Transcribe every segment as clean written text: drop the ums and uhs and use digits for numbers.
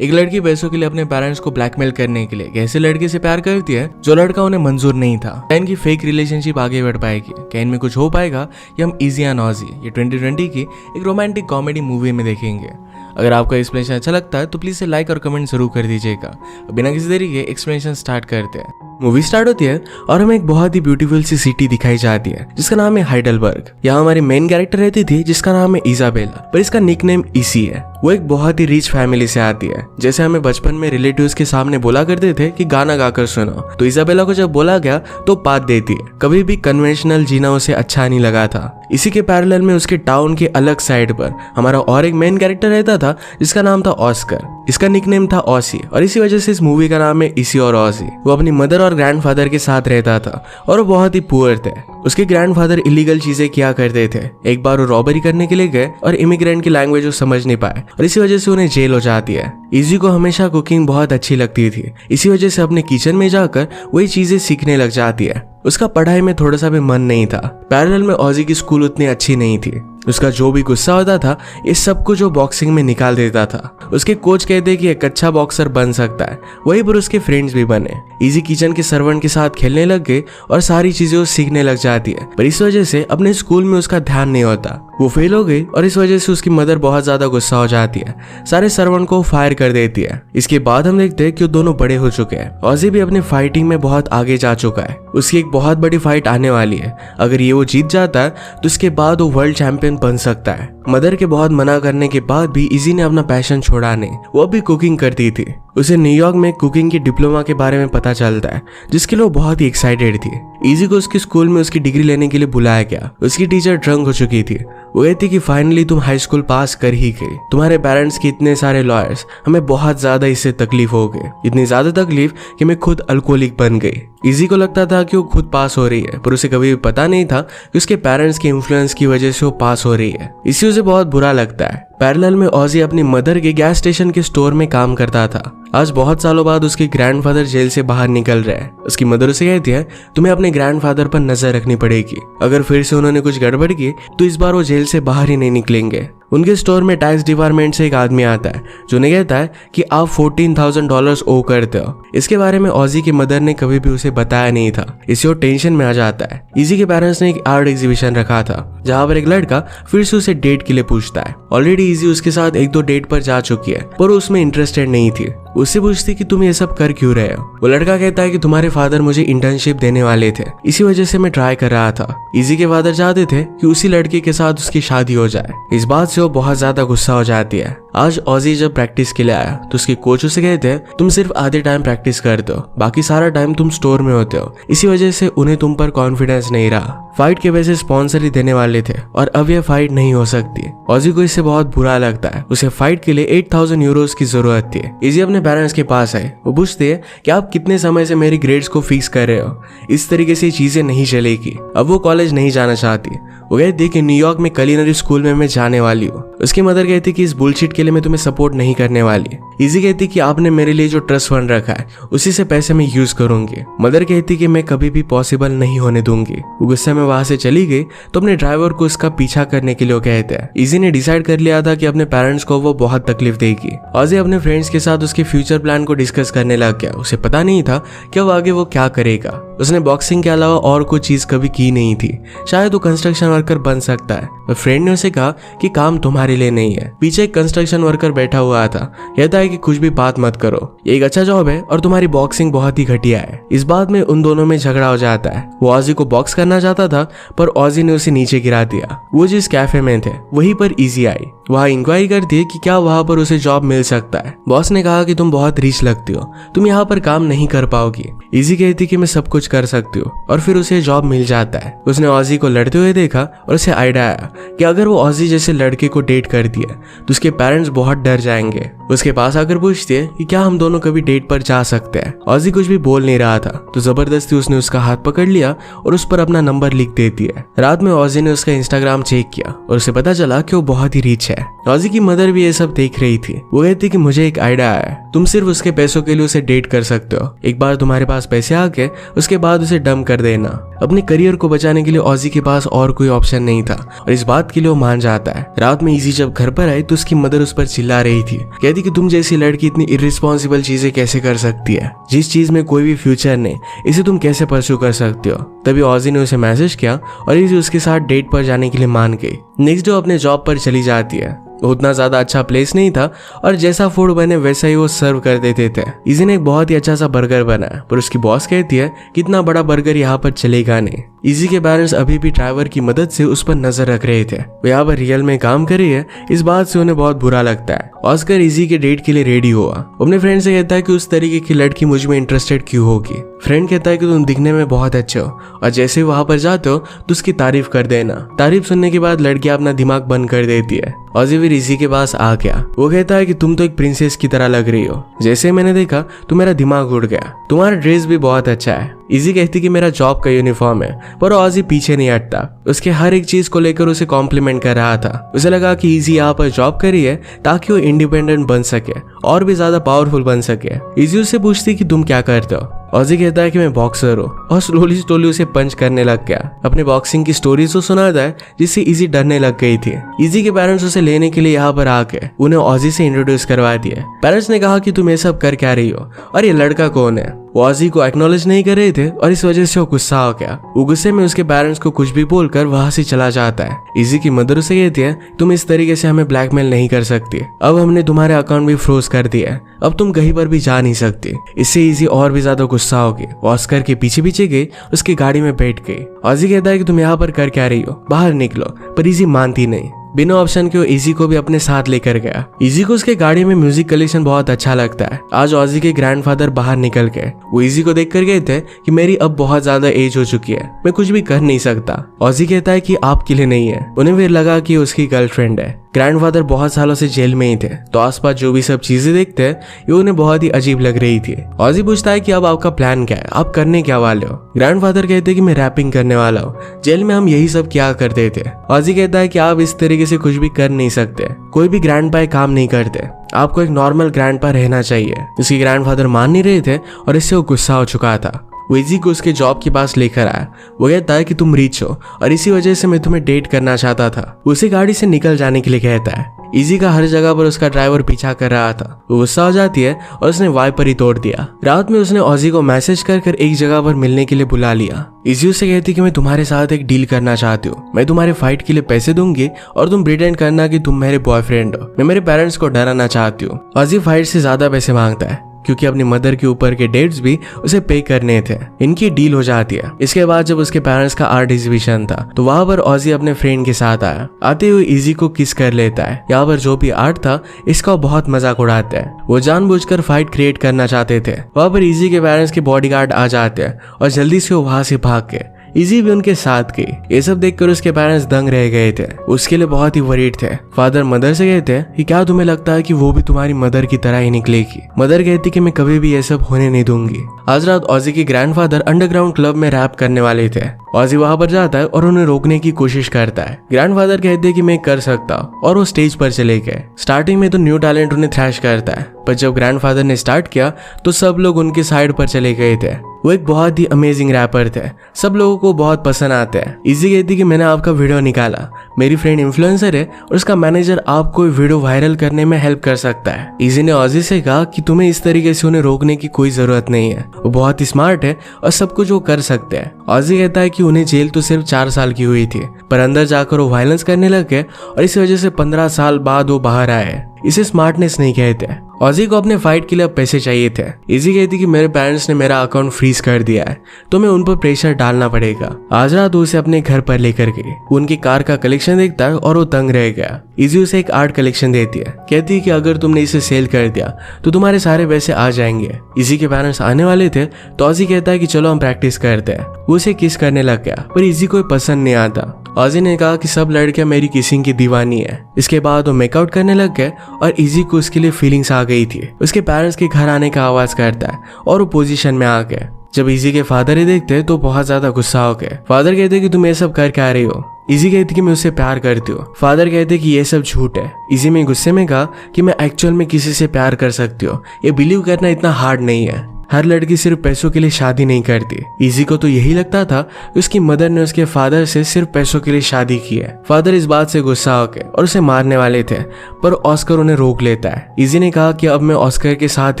एक लड़की पैसों के लिए अपने पेरेंट्स को ब्लैकमेल करने के लिए एक ऐसे लड़के से प्यार करती है जो लड़का उन्हें मंजूर नहीं था। क्या इनकी फेक रिलेशनशिप आगे बढ़ पाएगी? क्या इनमें कुछ हो पाएगा? ये हम इजी एंड ऑजी ये 2020 की एक रोमांटिक कॉमेडी मूवी में देखेंगे। अगर आपको एक्सप्लेनेशन अच्छा लगता है तो प्लीज से लाइक और कमेंट जरूर कर दीजिएगा। बिना किसी देरी के एक्सप्लेनेशन स्टार्ट करते हैं। मूवी स्टार्ट होती है और हमें एक बहुत ही ब्यूटीफुल सी सिटी दिखाई जाती है जिसका नाम है हाइडलबर्ग। यहाँ हमारी मेन कैरेक्टर रहती थी जिसका नाम है इजाबेला, पर इसका निकनेम इसी है। वो एक बहुत ही रिच फैमिली से आती है। जैसे हमें बचपन में रिलेटिव्स के सामने बोला करते थे कि गाना गाकर सुनो, तो इजाबेला को जब बोला गया तो बात देती है। कभी भी कन्वेंशनल जीना उसे अच्छा नहीं लगा था। इसी के पैरेलल में उसके टाउन के अलग साइड पर हमारा और एक मेन कैरेक्टर रहता था जिसका नाम था ऑस्कर। इसका निकनेम था ऑसी और इसी वजह से इस मूवी का नाम है इसी और ऑसी। वो अपनी मदर और ग्रैंडफादर के साथ रहता था और वो बहुत ही पुअर थे। उसके ग्रैंडफादर इलीगल चीजें किया करते थे। एक बार वो रॉबरी करने के लिए गए और इमिग्रेंट की लैंग्वेज वो समझ नहीं पाए और इसी वजह से उन्हें जेल हो जाती है। इजी को हमेशा कुकिंग बहुत अच्छी लगती थी, इसी वजह से अपने किचन में जाकर वही चीजें सीखने लग जाती है। उसका पढ़ाई में थोड़ा सा भी मन नहीं था। पैरेलल में ऑजी की स्कूल उतनी अच्छी नहीं थी। उसका जो भी गुस्सा होता था इस सब को जो बॉक्सिंग में निकाल देता था। उसके कोच कहते कि एक अच्छा बॉक्सर बन सकता है, वहीं पर उसके फ्रेंड्स भी बने। इजी किचन के सर्वेंट के साथ खेलने लग गए और सारी चीजें वो सीखने लग जाती है, पर इस वजह से अपने स्कूल में उसका ध्यान नहीं होता। वो फेल हो गई और इस वजह से उसकी मदर बहुत ज्यादा गुस्सा हो जाती है। सारे सर्वेंट को फायर कर देती है। इसके बाद हम देखते हैं कि वो दोनों बड़े हो चुके हैं। ऑजी भी अपनी फाइटिंग में बहुत आगे जा चुका है। उसकी एक बहुत बड़ी फाइट आने वाली है। अगर ये वो जीत जाता है तो उसके बाद वो वर्ल्ड चैंपियन बन सकता है। मदर के बहुत मना करने के बाद भी इजी ने अपना पैशन छोड़ा नहीं। वो भी कुकिंग करती थी। उसे न्यूयॉर्क में कुकिंग की डिप्लोमा के बारे में पता चलता है जिसके लिए वो बहुत ही एक्साइटेड थी। इजी को उसके स्कूल में उसकी डिग्री लेने के लिए बुलाया गया। उसकी टीचर ड्रंक हो चुकी थी। वो कहती कि फाइनली तुम हाई स्कूल पास कर ही गए। तुम्हारे पेरेंट्स के इतने सारे लॉयर्स, हमें बहुत ज्यादा इससे तकलीफ हो गई। इतनी ज्यादा तकलीफ कि मैं खुद अल्कोहलिक बन गई। इजी को लगता था कि वो खुद पास हो रही है, पर उसे कभी भी पता नहीं था कि उसके पेरेंट्स के इन्फ्लुएंस की वजह से वो पास हो रही है। इसी उसे बहुत बुरा लगता है। पैरेलल में ऑजी अपनी मदर के गैस स्टेशन के स्टोर में काम करता था। आज बहुत सालों बाद उसके ग्रैंडफादर जेल से बाहर निकल रहे हैं। उसकी मदर उसे कहती है तुम्हें अपने ग्रैंडफादर पर नजर रखनी पड़ेगी। अगर फिर से उन्होंने कुछ गड़बड़ की तो इस बार वो जेल से बाहर ही नहीं निकलेंगे। उनके स्टोर में टैक्स डिपार्टमेंट से एक आदमी आता है जो उन्हें कहता है कि आप $14,000 ओ करते हो। इसके बारे में ऑजी की मदर ने कभी भी उसे बताया नहीं था। इससे वो टेंशन में आ जाता है। इजी के पेरेंट्स ने एक आर्ट एग्जीबिशन रखा था जहाँ पर एक लड़का फिर से उसे डेट के लिए पूछता है। ऑलरेडी इजी उसके साथ 1-2 डेट पर जा चुकी है, पर उसमें इंटरेस्टेड नहीं थी। उससे पूछती कि तुम ये सब कर क्यों रहे हो। वो लड़का कहता है कि तुम्हारे फादर मुझे इंटर्नशिप देने वाले थे, इसी वजह से मैं ट्राई कर रहा था। इजी के फादर चाहते थे कि उसी लड़के के साथ उसकी शादी हो जाए। इस बात से वो बहुत ज्यादा गुस्सा हो जाती है। आज ऑजी जब प्रैक्टिस के लिए आया तो उसके कोच उसे कहते हैं तुम सिर्फ आधे टाइम प्रैक्टिस करते हो, बाकी सारा टाइम तुम स्टोर में होते हो। इसी वजह से उन्हें तुम पर कॉन्फिडेंस नहीं रहा। फाइट के वजह से स्पॉन्सर ही देने वाले थे और अब यह फाइट नहीं हो सकती। ऑजी को इससे बहुत बुरा लगता है। उसे फाइट के लिए 8,000 यूरोज की जरूरत थी। इजी अपने पेरेंट्स के पास है। वो पूछते हैं कि आप कितने समय से मेरी ग्रेड्स को फिक्स कर रहे हो, इस तरीके से चीजें नहीं चलेगी। अब वो कॉलेज नहीं जाना चाहती। वो कहती कि न्यूयॉर्क में कुलिनरी स्कूल में मैं जाने वाली हूँ। उसकी मदर कहती कि इस बुलशिट के लिए मैं तुम्हें सपोर्ट नहीं करने वाली। इजी कहती कि आपने मेरे लिए जो ट्रस्ट फंड रखा है उसी से पैसे मैं यूज करूंगी। मदर कहती कि मैं कभी भी पॉसिबल नहीं होने दूंगी। वो गुस्से में वहां से चली गई तो अपने ड्राइवर को उसका पीछा करने के लिए वो कहते हैं। इजी ने डिसाइड कर लिया था कि अपने पेरेंट्स को वो बहुत तकलीफ देगी। ऑजी अपने फ्रेंड्स के साथ उसके फ्यूचर प्लान को डिस्कस करने लग गया। उसे पता नहीं था कि अब आगे वो क्या करेगा। उसने बॉक्सिंग के अलावा और कोई चीज कभी की नहीं थी। शायद वो कंस्ट्रक्शन वर्कर बन सकता है। फ्रेंड ने उसे कहा कि काम तुम्हारे लिए नहीं है। पीछे एक कंस्ट्रक्शन वर्कर बैठा हुआ था। कहता है कि कुछ भी बात मत करो, ये एक अच्छा जॉब है और तुम्हारी बॉक्सिंग बहुत ही घटिया है। इस बात में उन दोनों में झगड़ा हो जाता है। वो ऑजी को बॉक्स करना चाहता था पर ऑजी ने उसे नीचे गिरा दिया। वो जिस कैफे में थे वहीं पर इजी आई। वहाँ इंक्वायरी करती है कि क्या वहाँ पर उसे जॉब मिल सकता है। बॉस ने कहा कि तुम बहुत रिच लगती हो, तुम यहाँ पर काम नहीं कर पाओगी। इजी कहती कि मैं सब कुछ कर सकती हूँ और फिर उसे जॉब मिल जाता है। उसने ऑजी को लड़ते हुए देखा और उसे आइडिया आया कि अगर वो ऑजी जैसे लड़के को डेट करती है तो उसके पेरेंट्स बहुत डर जाएंगे। उसके पास आकर पूछती है कि क्या हम दोनों कभी डेट पर जा सकते हैं। ऑजी कुछ भी बोल नहीं रहा था तो जबरदस्ती उसने उसका हाथ पकड़ लिया और उस पर अपना नंबर लिख देती है। रात में ऑजी ने उसका इंस्टाग्राम चेक किया और उसे पता चला कि वो बहुत ही रिच है। ऑजी की मदर भी ये सब देख रही थी। वो कहती कि मुझे एक आइडिया आया, तुम सिर्फ उसके पैसों के लिए उसे डेट कर सकते हो। एक बार तुम्हारे पास पैसे आ गए उसके बाद उसे डंप कर देना। अपने करियर को बचाने के लिए ऑजी के पास और कोई ऑप्शन नहीं था और इस बात के लिए वो मान जाता है। रात में इजी जब घर पर आई तो उसकी मदर उस पर चिल्ला रही थी, कहती कि तुम जैसी लड़की इतनी इर्रिस्पॉन्सिबल चीजें कैसे कर सकती है, जिस चीज में कोई भी फ्यूचर नहीं, इसे तुम कैसे परस्यू कर सकते हो। तभी ऑजी ने उसे मैसेज किया और इजी उसके साथ डेट पर जाने के लिए मान गई। नेक्स्ट डे अपने जॉब पर चली जाती है। उतना ज्यादा अच्छा प्लेस नहीं था और जैसा फूड बने वैसा ही वो सर्व कर देते थे। इजी ने एक बहुत ही अच्छा सा बर्गर बनाया पर उसकी बॉस कहती है कि इतना बड़ा बर्गर यहाँ पर चलेगा नहीं। इजी के पेरेंट्स अभी भी ड्राइवर की मदद से उस पर नजर रख रहे थे। वो यहाँ पर रियल में काम कर रही है, इस बात से उन्हें बहुत बुरा लगता है। ऑस्कर इजी के डेट के लिए रेडी हुआ। अपने फ्रेंड से कहता है कि उस तरीके की लड़की मुझ में इंटरेस्टेड क्यों होगी। फ्रेंड कहता है कि तुम दिखने में बहुत अच्छे हो और जैसे वहां पर जाते हो तो उसकी तारीफ कर देना। तारीफ सुनने के बाद लड़की अपना दिमाग बंद कर देती है। ऑजी फिर इजी के पास आ गया। वो कहता है कि तुम तो एक प्रिंसेस की तरह लग रही हो, जैसे मैंने देखा तो मेरा दिमाग उड़ गया, तुम्हारा ड्रेस भी बहुत अच्छा है। इजी कहती कि मेरा जॉब का यूनिफॉर्म है, पर ऑजी पीछे नहीं हटता। उसके हर एक चीज को लेकर उसे कॉम्प्लीमेंट कर रहा था। उसे लगा कि इजी यहाँ पर जॉब कर रही है ताकि वो इंडिपेंडेंट बन सके और भी ज्यादा पावरफुल बन सके। इजी उससे पूछती कि तुम क्या करते हो। ऑजी कहता है कि मैं बॉक्सर हूँ और स्लोली उसे पंच करने लग गया। अपने बॉक्सिंग की स्टोरीज को सुनाता है जिससे इजी डरने लग गई थी। इजी के पेरेंट्स उसे लेने के लिए यहाँ पर आके उन्हें ऑजी से इंट्रोड्यूस करवा दिया। पेरेंट्स ने कहा कि तुम ये सब कर क्या रही हो और ये लड़का कौन है। वो ऑजी को एक्नॉलेज नहीं कर रहे थे और इस वजह से वो गुस्सा हो गया। वो गुस्से में उसके पेरेंट्स को कुछ भी बोलकर वहां से चला जाता है। इजी की मदर उसे कहती है तुम इस तरीके से हमें ब्लैकमेल नहीं कर सकती, अब हमने तुम्हारे अकाउंट भी फ्रोज कर दिया है, अब तुम कहीं पर भी जा नहीं सकती। इससे इजी और भी ज्यादा गुस्सा हो गई। ऑस्कर के पीछे पीछे गई, उसकी गाड़ी में बैठ गई। ऑजी कहता है कि तुम यहाँ पर कर क्या रही हो, बाहर निकलो, पर इजी मानती नहीं। बिना ऑप्शन के वो इजी को भी अपने साथ लेकर गया। इजी को उसके गाड़ी में म्यूजिक कलेक्शन बहुत अच्छा लगता है। आज ऑजी के ग्रैंडफादर बाहर निकल गए। वो इजी को देखकर गए थे कि मेरी अब बहुत ज्यादा एज हो चुकी है, मैं कुछ भी कर नहीं सकता। ऑजी कहता है कि आपके लिए नहीं है। उन्हें फिर लगा कि उसकी गर्लफ्रेंड है। ग्रैंडफादर बहुत सालों से जेल में ही थे तो आसपास जो भी सब चीजें देखते हैं ये उन्हें बहुत ही अजीब लग रही थी। ऑजी पूछता है कि अब आपका प्लान क्या है, आप करने क्या वाले हो। ग्रैंडफादर कहते हैं कि मैं रैपिंग करने वाला हूँ, जेल में हम यही सब क्या करते थे। ऑजी कहता है कि आप इस तरीके से कुछ भी कर नहीं सकते, कोई भी ग्रैंडपा काम नहीं करते, आपको एक नॉर्मल ग्रैंडपा रहना चाहिए। उसके ग्रैंडफादर मान नहीं रहे थे और इससे वो गुस्सा हो चुका था। वो इजी को उसके जॉब के पास लेकर आया। वो कहता है कि तुम रिच हो और इसी वजह से मैं तुम्हें डेट करना चाहता था। उसे गाड़ी से निकल जाने के लिए कहता है। इजी का हर जगह पर उसका ड्राइवर पीछा कर रहा था। वो गुस्सा हो जाती है और उसने वाइपर ही तोड़ दिया। रात में उसने ऑजी को मैसेज कर एक जगह पर मिलने के लिए बुला लिया। इजी उससे कहती कि मैं तुम्हारे साथ एक डील करना चाहती हूँ, मैं तुम्हारे फाइट के लिए पैसे दूंगी और तुम प्रिटेंड करना कि तुम मेरे बॉयफ्रेंड हो, मैं मेरे पेरेंट्स को डराना चाहती हूँ। ऑजी फाइट से ज्यादा पैसे मांगता है क्योंकि अपनी मदर के ऊपर के डेट्स भी उसे पे करने थे। इनकी डील हो जाती है। इसके बाद जब उसके पेरेंट्स का आर्ट एग्जीबिशन था तो वहां पर ऑजी अपने फ्रेंड के साथ आया। आते हुए इजी को किस कर लेता है। यहाँ पर जो भी आर्ट था इसका बहुत मजाक उड़ाता है। वो जानबूझकर फाइट क्रिएट करना चाहते थे। वहां पर इजी के पेरेंट्स के बॉडीगार्ड आ जाते हैं और जल्दी से वो वहां से भाग गए। इजी भी उनके साथ गई। ये सब देखकर उसके पेरेंट्स दंग रह गए थे, उसके लिए बहुत ही वरीड थे। फादर मदर से कहते हैं कि क्या तुम्हें लगता है कि वो भी तुम्हारी मदर की तरह ही निकलेगी। मदर कहती कि मैं कभी भी ये सब होने नहीं दूंगी। आज रात ऑजी के ग्रैंडफादर अंडरग्राउंड क्लब में रैप करने वाले थे। ऑजी वहां पर जाता है और उन्हें रोकने की कोशिश करता है। ग्रैंडफादर कहते हैं कि मैं कर सकता और वो स्टेज पर चले गए। स्टार्टिंग में तो न्यू टैलेंट उन्हें थ्रैश करता है, पर जब ग्रैंडफादर ने स्टार्ट किया तो सब लोग उनके साइड पर चले गए थे। वो एक बहुत ही अमेजिंग रैपर थे, सब लोगों को बहुत पसंद आते हैं। इजी कहती कि मैंने आपका वीडियो निकाला, मेरी फ्रेंड इन्फ्लुएंसर है और उसका मैनेजर आपको वीडियो वायरल करने में हेल्प कर सकता है। इजी ने ऑजी से कहा कि तुम्हें इस तरीके से उन्हें रोकने की कोई जरूरत नहीं है, वो बहुत ही स्मार्ट है और सब कुछ वो कर सकते हैं। ऑजी कहता है कि उन्हें जेल तो सिर्फ 4 साल की हुई थी, पर अंदर जाकर वो वायलेंस करने लग गए और इस वजह से 15 साल बाद वो बाहर आए। इसे स्मार्टनेस नहीं कहते। ऑजी को अपने फाइट के लिए अब पैसे चाहिए थे। इजी कहती कि मेरे पेरेंट्स ने मेरा अकाउंट फ्रीज कर दिया है तो मैं उन पर प्रेशर डालना पड़ेगा। आज रात उसे अपने घर पर लेकर गई। उनकी कार का कलेक्शन देखता है और वो तंग रह गया। इजी उसे एक आर्ट कलेक्शन देती है, कहती है कि अगर तुमने इसे सेल कर दिया तो तुम्हारे सारे पैसे आ जाएंगे। इजी के पेरेंट्स आने वाले थे तो ऑजी कहता है कि चलो हम प्रैक्टिस करते हैं। वो उसे किस करने लग गया पर इजी को पसंद नहीं आता। ऑजी ने कहा कि सब लड़कियां मेरी किसिंग की दीवानी है। इसके बाद वो मेकआउट करने लग गए और इजी को उसके लिए फीलिंग्स आ गई थी। उसके पेरेंट्स के घर आने का आवाज करता है और वो पोजीशन में आ गए। जब इजी के फादर ही देखते तो बहुत ज्यादा गुस्सा हो गए। फादर कहते कि तुम ये सब कर क्या रही हो। इजी कहती कि मैं उससे प्यार करती हूँ। फादर कहते कि ये सब झूठ है। इजी में गुस्से में कहा कि मैं एक्चुअल में किसी से प्यार कर सकती हूँ, ये बिलीव करना इतना हार्ड नहीं है। हर लड़की सिर्फ पैसों के लिए शादी नहीं करती। इजी को तो यही लगता था कि उसकी मदर ने उसके फादर से सिर्फ पैसों के लिए शादी की है। फादर इस बात से गुस्सा हो गए और उसे मारने वाले थे, पर ऑस्कर उन्हें रोक लेता है। इजी ने कहा कि अब मैं ऑस्कर के साथ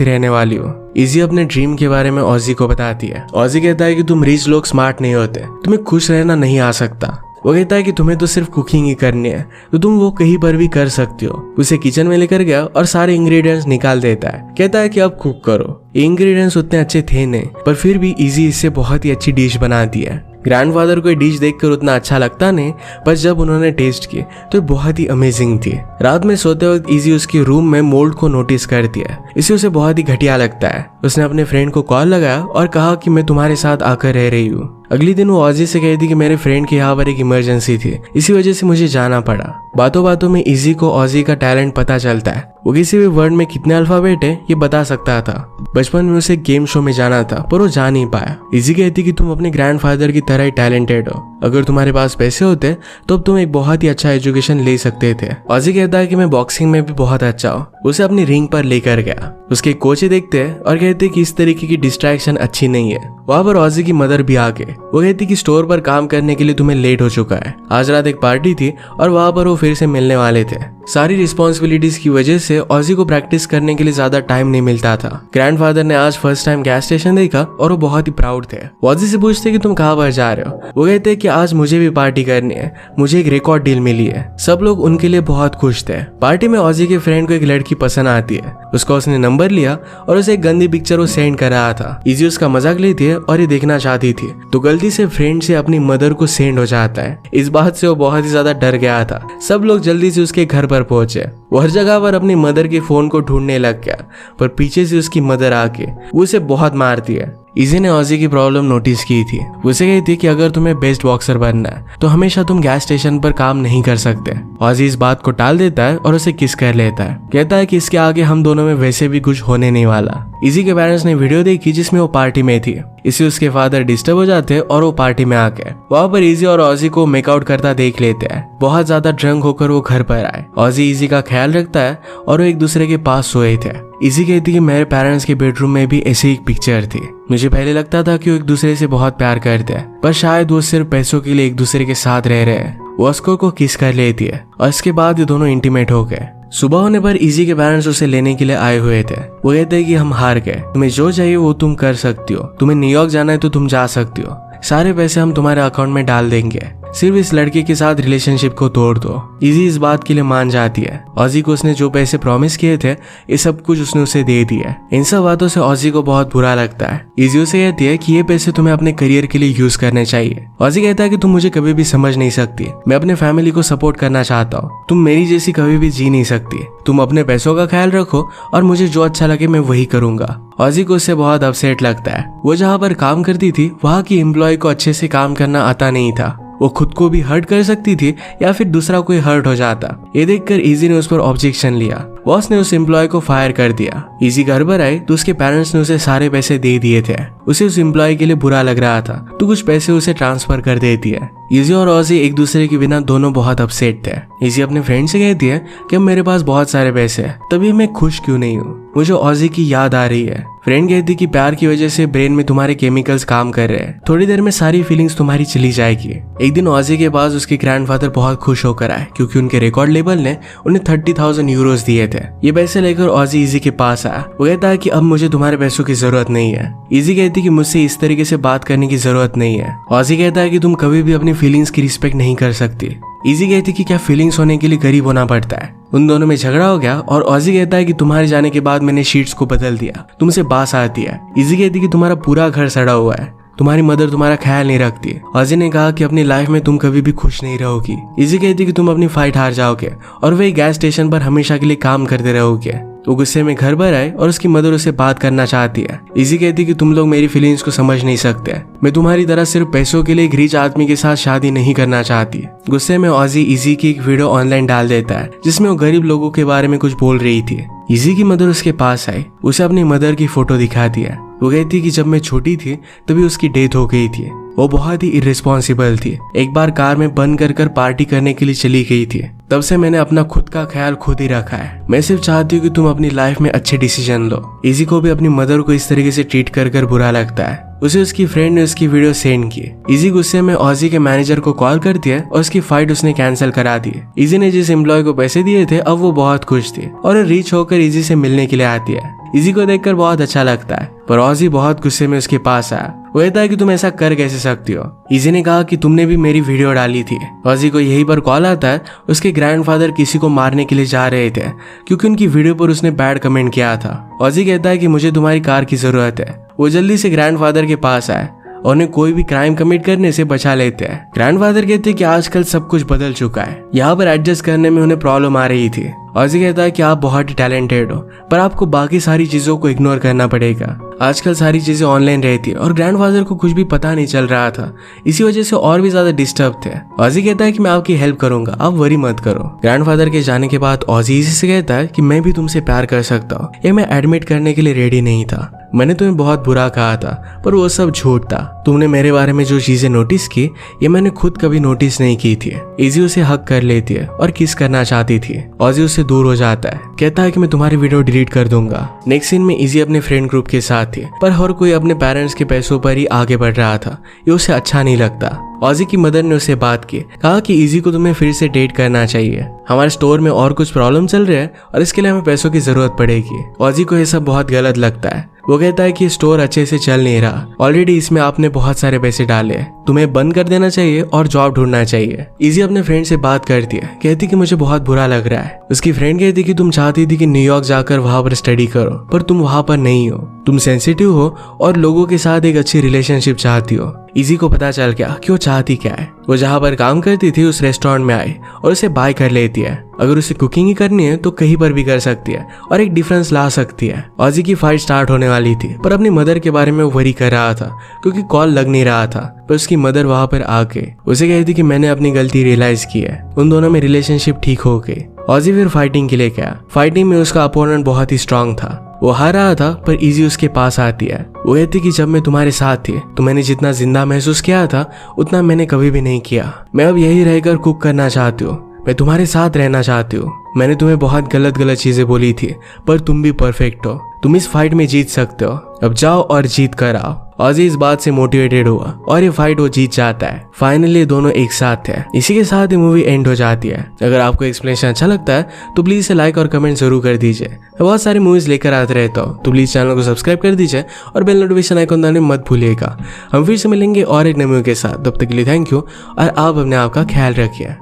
ही रहने वाली हूँ। इजी अपने ड्रीम के बारे में ऑजी को बताती है। ऑजी कहता है कि तुम रिच लोग स्मार्ट नहीं होते, तुम्हें खुश रहना नहीं आ सकता। वो कहता है कि तुम्हें तो सिर्फ कुकिंग ही करनी है, तो तुम वो कहीं पर भी कर सकती हो। उसे किचन में लेकर गया और सारे इंग्रेडिएंट्स निकाल देता है। कहता है कि अब कुक करो। ये इंग्रेडिएंट्स उतने अच्छे थे नहीं, पर फिर भी इजी इससे बहुत ही अच्छी डिश बनाती है। ग्रैंडफादर को ये डिश देखकर उतना अच्छा लगता नहीं, पर जब उन्होंने टेस्ट की तो बहुत ही अमेजिंग थी। रात में सोते वक्त इजी उसके रूम में मोल्ड को नोटिस करती है। इसे उसे बहुत ही घटिया लगता है। उसने अपने फ्रेंड को कॉल लगाया और कहा कि मैं तुम्हारे साथ आकर रह रही हूँ। अगली दिन वो ऑजी से कहती कि मेरे फ्रेंड के यहाँ पर एक इमरजेंसी थी, इसी वजह से मुझे जाना पड़ा। बातों बातों में इजी को ऑजी का टैलेंट पता चलता है। वो किसी भी वर्ड में कितने अल्फाबेट है ये बता सकता था। बचपन में उसे गेम शो में जाना था, पर वो जा नहीं पाया। इजी कहती कि तुम अपने ग्रैंडफादर की तरह ही टैलेंटेड हो। अगर तुम्हारे पास पैसे होते तो अब तुम एक बहुत ही अच्छा एजुकेशन ले सकते थे। ऑजी कहता है कि मैं बॉक्सिंग में भी बहुत अच्छा हूँ। उसे अपनी रिंग पर लेकर गया। उसके कोच देखते हैं और कहते कि इस तरीके की डिस्ट्रैक्शन अच्छी नहीं है। वहां पर ऑजी की मदर भी आ गए। वो कहती कि स्टोर पर काम करने के लिए तुम्हें लेट हो चुका है। आज रात एक पार्टी थी और वहां पर वो फिर से मिलने वाले थे। सारी रिस्पॉन्सिबिलिटीज की वजह से ऑजी को प्रैक्टिस करने के लिए ज्यादा टाइम नहीं मिलता था। ग्रैंडफादर ने आज फर्स्ट टाइम गैस स्टेशन देखा और वो बहुत ही प्राउड थे। ऑजी से पूछते कि तुम कहाँ पर जा रहे हो। वो कहते कि आज मुझे भी पार्टी करनी है, मुझे एक रिकॉर्ड डील मिली है। सब लोग उनके लिए बहुत खुश थे। पार्टी में ऑजी के फ्रेंड को एक लड़की पसंद आती है। उसका उसने नंबर लिया और उसे एक गंदी पिक्चर वो सेंड कर रहा था। इजी उसका मजाक लेती है और ये देखना चाहती थी, तो गलती से फ्रेंड से अपनी मदर को सेंड हो जाता है। इस बात से वो बहुत ही ज्यादा डर गया था। सब लोग जल्दी से उसके घर पर पहुंचे। वो हर जगह पर अपनी मदर के फोन को ढूंढने लग गया, पर पीछे से उसकी मदर आके वो उसे बहुत मारती है। इजी ने ऑजी की प्रॉब्लम नोटिस की थी। उसे कहती कि अगर तुम्हें बेस्ट बॉक्सर बनना है तो हमेशा तुम गैस स्टेशन पर काम नहीं कर सकते। ऑजी इस बात को टाल देता है और उसे किस कर लेता है। कहता है कि इसके आगे हम दोनों में वैसे भी कुछ होने नहीं वाला। इजी के पेरेंट्स ने वीडियो देखी जिसमें वो पार्टी में थी। इसे उसके फादर डिस्टर्ब हो जाते हैं और वो पार्टी में आके वहां पर इजी और ऑजी को मेकआउट करता देख लेते हैं। बहुत ज्यादा ड्रंक होकर वो घर पर आए। ऑजी इजी का ख्याल रखता है और वो एक दूसरे के पास सोए थे। इजी कहती कि मेरे पेरेंट्स के बेडरूम में भी ऐसी एक पिक्चर थी। मुझे पहले लगता था कि वो एक दूसरे से बहुत प्यार करते हैं, पर शायद वो सिर्फ पैसों के लिए एक दूसरे के साथ रह रहे हैं। वो ऑस्कर को किस कर लेती है और इसके बाद ये दोनों इंटीमेट हो गए। सुबह होने पर इजी के पेरेंट्स उसे लेने के लिए आए हुए थे। वो कहते हैं कि हम हार गए, तुम्हें जो चाहिए वो तुम कर सकती हो, तुम्हें न्यूयॉर्क जाना है तो तुम जा सकती हो, सारे पैसे हम तुम्हारे अकाउंट में डाल देंगे, सिर्फ इस लड़के के साथ रिलेशनशिप को तोड़ दो। इजी इस बात के लिए मान जाती है। ऑजी को उसने जो पैसे प्रॉमिस किए थे ये सब कुछ उसने उसे दे दिया। इन सब बातों से ऑजी को बहुत बुरा लगता है। इजी उसे कहती है कि ये पैसे तुम्हें अपने करियर के लिए यूज करने चाहिए। ऑजी कहता है कि तुम मुझे कभी भी समझ नहीं सकती, मैं अपने फैमिली को सपोर्ट करना चाहता हूँ, तुम मेरी जैसी कभी भी जी नहीं सकती, तुम अपने पैसों का ख्याल रखो और मुझे जो अच्छा लगे मैं वही करूंगा। ऑजी को उससे बहुत अपसेट लगता है। वो जहाँ पर काम करती थी वहाँ की एम्प्लॉय को अच्छे से काम करना आता नहीं था। वो खुद को भी हर्ट कर सकती थी या फिर दूसरा कोई हर्ट हो जाता। ये देखकर इजी ने उस पर ऑब्जेक्शन लिया। बॉस ने उस एम्प्लॉय को फायर कर दिया। इजी घर पर आए तो उसके पेरेंट्स ने उसे सारे पैसे दे दिए थे। उसे उस एम्प्लॉय के लिए बुरा लग रहा था तो कुछ पैसे उसे ट्रांसफर कर देती है। इजी और ऑजी एक दूसरे के बिना दोनों बहुत अपसेट थे। इजी अपने फ्रेंड से कहती है कि मेरे पास बहुत सारे पैसे हैं, तभी मैं खुश क्यों नहीं हूँ, मुझे ऑजी की याद आ रही है। फ्रेंड कहती कि प्यार की वजह से ब्रेन में तुम्हारे केमिकल्स काम कर रहे हैं, थोड़ी देर में सारी फीलिंग्स तुम्हारी चली जाएगी। एक दिन ऑजी के पास उसके ग्रैंडफादर बहुत खुश होकर आए क्योंकि उनके रिकॉर्ड लेबल ने उन्हें 30,000 यूरोज दिए थे। ये पैसे लेकर ऑजी इजी के पास आया। वो कहता है कि अब मुझे तुम्हारे पैसों की जरूरत नहीं है। इजी कहती कि मुझसे इस तरीके से बात करने की जरूरत नहीं है। ऑजी कहता है कि तुम कभी भी अपनी फीलिंग्स की रिस्पेक्ट नहीं कर सकती। इजी कहती कि क्या फीलिंग्स होने के लिए गरीब होना पड़ता है। उन दोनों में झगड़ा हो गया और ऑजी कहता है कि तुम्हारे जाने के बाद मैंने शीट्स को बदल दिया, तुमसे बास आती है। इजी कहती कि तुम्हारा पूरा घर सड़ा हुआ है, तुम्हारी मदर तुम्हारा ख्याल नहीं रखती। ऑजी ने कहा कि अपनी लाइफ में तुम कभी भी खुश नहीं रहोगी। इजी कहती कि तुम अपनी फाइट हार जाओगे और वही गैस स्टेशन पर हमेशा के लिए काम करते रहोगे। वो गुस्से में घर पर आए और उसकी मदर उसे बात करना चाहती है। इजी कहती कि तुम लोग मेरी फीलिंग्स को समझ नहीं सकते, मैं तुम्हारी तरह सिर्फ पैसों के लिए एक रिच आदमी के साथ शादी नहीं करना चाहती। गुस्से में ऑजी इजी की एक वीडियो ऑनलाइन डाल देता है जिसमें वो गरीब लोगों के बारे में कुछ बोल रही थी। इजी की मदर उसके पास आई, उसे अपनी मदर की फोटो दिखाती है। वो कहती है कि जब मैं छोटी थी तभी उसकी डेथ हो गई थी। वो बहुत ही इर्रेस्पॉन्सिबल थी। एक बार कार में बंद कर पार्टी करने के लिए चली गई थी। तब से मैंने अपना खुद का ख्याल खुद ही रखा है। मैं सिर्फ चाहती हूँ कि तुम अपनी लाइफ में अच्छे डिसीजन लो। इजी को भी अपनी मदर को इस तरीके से ट्रीट कर बुरा लगता है। उसे उसकी फ्रेंड ने उसकी वीडियो सेंड की। इजी गुस्से में ऑजी के मैनेजर को कॉल करती है और उसकी फाइट उसने कैंसिल करा दी। इजी ने जिस एम्प्लॉय को पैसे दिए थे अब वो बहुत खुश थी और रीच होकर इजी से मिलने के लिए आती है। इजी को देखकर बहुत अच्छा लगता है, पर ऑजी बहुत गुस्से में उसके पास आया। वो कहता है कि तुम ऐसा कर कैसे सकती हो। इजी ने कहा कि तुमने भी मेरी वीडियो डाली थी। ऑजी को यही पर कॉल आता है। उसके ग्रैंडफादर किसी को मारने के लिए जा रहे थे क्योंकि उनकी वीडियो पर उसने बैड कमेंट किया था। ऑजी कहता है कि मुझे तुम्हारी कार की जरूरत है। वो जल्दी से ग्रैंडफादर के पास आए और उन्हें कोई भी क्राइम कमिट करने से बचा लेते हैं। ग्रैंडफादर कहते हैं कि आजकल सब कुछ बदल चुका है, यहाँ पर एडजस्ट करने में उन्हें प्रॉब्लम आ रही थी। ऑजी कहता है कि आप बहुत ही टैलेंटेड हो, पर आपको बाकी सारी चीजों को इग्नोर करना पड़ेगा। आजकल सारी चीजें ऑनलाइन रहती है और ग्रैंडफादर को कुछ भी पता नहीं चल रहा था, इसी वजह से और भी ज्यादा डिस्टर्ब थे। ऑजी कहता है कि मैं आपकी हेल्प करूंगा, आप वरी मत करो। ग्रैंडफादर के जाने के बाद ऑजी इसी से कहता है कि मैं भी तुमसे प्यार कर सकता हूँ। ये मैं एडमिट करने के लिए रेडी नहीं था। मैंने तुम्हें बहुत बुरा कहा था, पर वो सब झूठ था। तुमने मेरे बारे में जो चीजें नोटिस की ये मैंने खुद कभी नोटिस नहीं की थी। इजी उसे हक कर लेती है और किस करना चाहती थी। ऑजी उससे दूर हो जाता है, कहता है कि मैं तुम्हारी वीडियो डिलीट कर दूंगा। नेक्स्ट सीन में इजी अपने फ्रेंड ग्रुप के साथ थी, पर हर कोई अपने पेरेंट्स के पैसों पर ही आगे बढ़ रहा था। ये उसे अच्छा नहीं लगता। ऑजी की मदर ने उसे बात की, कहा कि इजी को तुम्हें फिर से डेट करना चाहिए। हमारे स्टोर में और कुछ प्रॉब्लम चल रहे हैं और इसके लिए हमें पैसों की जरूरत पड़ेगी। ऑजी को यह सब बहुत गलत लगता है। वो कहता है कि स्टोर अच्छे से चल नहीं रहा, ऑलरेडी इसमें आपने बहुत सारे पैसे डाले, तुम्हें बंद कर देना चाहिए और जॉब ढूंढना चाहिए। इजी अपने फ्रेंड से बात करती है, कहती कि मुझे बहुत बुरा लग रहा है। उसकी फ्रेंड कहती कि तुम चाहती थी कि न्यूयॉर्क जाकर वहां पर स्टडी करो, पर तुम वहां पर नहीं हो। तुम सेंसिटिव हो और लोगों के साथ एक अच्छी रिलेशनशिप चाहती हो। इजी को पता चल गया कि वो चाहती क्या है। वो जहाँ पर काम करती थी उस रेस्टोरेंट में आई और उसे बाय कर लेती है। अगर उसे कुकिंग ही करनी है तो कहीं पर भी कर सकती है और एक डिफरेंस ला सकती है। ऑजी की फाइट स्टार्ट होने वाली थी, पर अपनी मदर के बारे में वो वरी कर रहा था क्योंकि कॉल लग नहीं रहा था। पर उसकी मदर वहां पर आके उसे कहती कि मैंने अपनी गलती रियलाइज की है। उन दोनों में रिलेशनशिप ठीक हो गई। ऑजी फिर फाइटिंग के लिए गया। फाइटिंग में उसका अपोनेंट बहुत ही स्ट्रांग था। वो हार रहा था, पर इजी उसके पास आती है। वो कहती कि जब मैं तुम्हारे साथ थी तो मैंने जितना जिंदा महसूस किया था उतना मैंने कभी भी नहीं किया। मैं अब यही रहकर कुक करना चाहती हूँ, मैं तुम्हारे साथ रहना चाहती हूँ। मैंने तुम्हें बहुत गलत चीजें बोली थी, पर तुम भी परफेक्ट हो। तुम इस फाइट में जीत सकते हो, अब जाओ और जीत कर आओ। ऑजी इस बात से मोटिवेटेड हुआ और ये फाइट वो जीत जाता है। फाइनली दोनों एक साथ थे। इसी के साथ ये मूवी एंड हो जाती है। अगर आपको एक्सप्लेनेशन अच्छा लगता है तो प्लीज इसे लाइक और कमेंट जरूर कर दीजिए। मैं बहुत सारी मूवीज लेकर आते रहता हूँ, तो प्लीज चैनल को सब्सक्राइब कर दीजिए और बेल नोटिफिकेशन आइकन दबाना मत भूलिएगा। हम फिर से मिलेंगे और एक नई मूवी के साथ। तब तक के लिए थैंक यू और आप अपने आप का ख्याल रखिए।